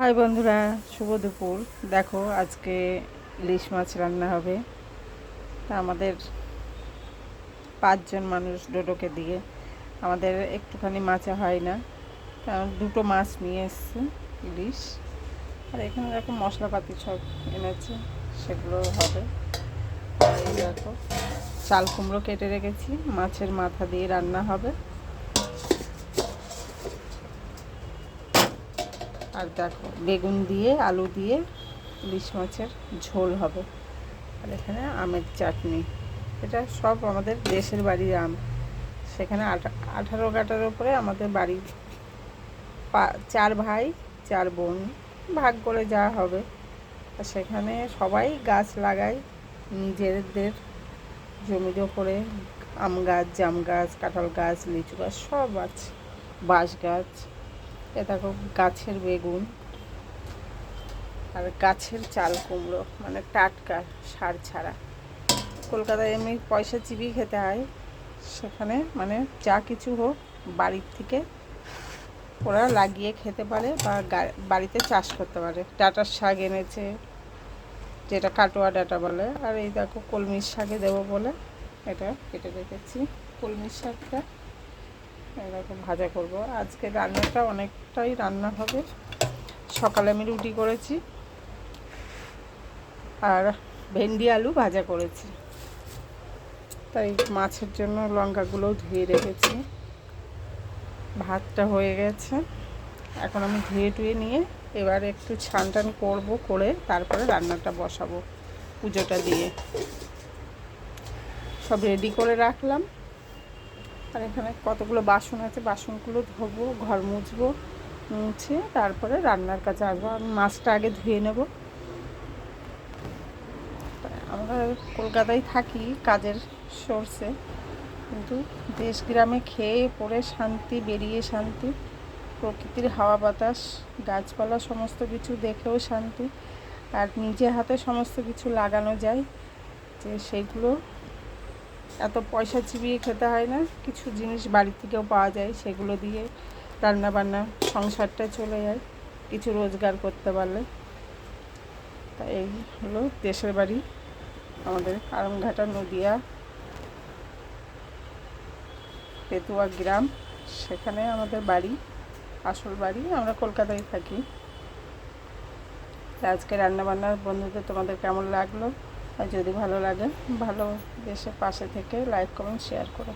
High বন্ধুরা, শুভ দুপুর। দেখো আজকে ইলিশ মাছ রান্না হবে। তা আমাদের 5 জন মানুষ ডোডোকে দিয়ে আমাদের একটুখানি মাছে হয় না। তা দুটো মাছ নিয়ে এসছে ইলিশ। আর এখানে দেখো মশলাপাতি সব এনেছে, সেগুলো হবে। আর এই দেখো চাল কুমড়ো কেটে রেখেছি, মাছের মাথা দিয়ে রান্না হবে। আর দেখো বেগুন দিয়ে আলু দিয়ে ইলিশ মাছের ঝোল হবে। আর এখানে আমের চাটনি। এটা সব আমাদের দেশের বাড়ির আম। সেখানে 18 কাঠার উপরে আমাদের বাড়ি। 4 ভাই 4 বোন, ভাগ করে যা হবে। আর সেখানে সবাই গাছ লাগায় নিজেদের জমির ওপরে। আম গাছ, জাম গাছ, কাঁঠাল গাছ, লিচু গাছ সব আছে, বাঁশ গাছ। এ দেখো গাছের বেগুন আর গাছের চাল কুমড়ো, মানে টাটকা, সার ছাড়া। কলকাতায় এমনি পয়সা চিবিয়ে খেতে হয়, সেখানে মানে যা কিছু হোক বাড়ির থেকে ওরা লাগিয়ে খেতে পারে বা বাড়িতে চাষ করতে পারে। ডাঁটার শাক এনেছে, যেটা কাটোয়া ডাঁটা বলে। আর এই দেখো কলমির শাকে দেবো বলে এটা কেটে রেখেছি। কলমির শাকটা এরকম ভাজা করব। আজকে রান্নাটা অনেকটাই রান্না হবে। সকালে আমি রুটি করেছি আর ভেন্ডি আলু ভাজা করেছি। তাই মাছের জন্য লঙ্কাগুলোও ধুয়ে রেখেছি। ভাতটা হয়ে গেছে, এখন আমি ধুয়ে টুয়ে নিয়ে এবার একটু ছান টান করবো, করে তারপরে রান্নাটা বসাবো। পুজোটা দিয়ে সব রেডি করে রাখলাম। আর এখানে কতগুলো বাসন আছে, বাসনগুলো ধোবো, ঘর মুছবো, মুছে তারপরে রান্নার কাছে আসবো। আমি মাছটা আগে ধুয়ে নেব। আমরা কলকাতায় থাকি কাজের সোর্সে, কিন্তু দেশ গ্রামে খেয়ে পড়ে শান্তি, বেরিয়ে শান্তি, প্রকৃতির হাওয়া বাতাস, গাছপালা সমস্ত কিছু দেখেও শান্তি। আর নিজে হাতে সমস্ত কিছু লাগানো যায়, যে সেইগুলো এত পয়সা চিবিয়ে খেতে হয় না। কিছু জিনিস বাড়ি থেকেও পাওয়া যায়, সেগুলো দিয়ে রান্না বান্না সংসারটা চলে যায় কিছু রোজগার করতে পারলে। তাই এই হলো দেশের বাড়ি আমাদের আরামঘাটা, নদিয়া, পেতুয়া গ্রাম। সেখানে আমাদের বাড়ি, আসল বাড়ি। আমরা কলকাতায় থাকি। আজকে রান্নাবান্নার বন্ধুদের তোমাদের কেমন লাগলো? আর যদি ভালো লাগে, ভালোবেসে পাশে থেকে লাইক কমেন্ট শেয়ার করো।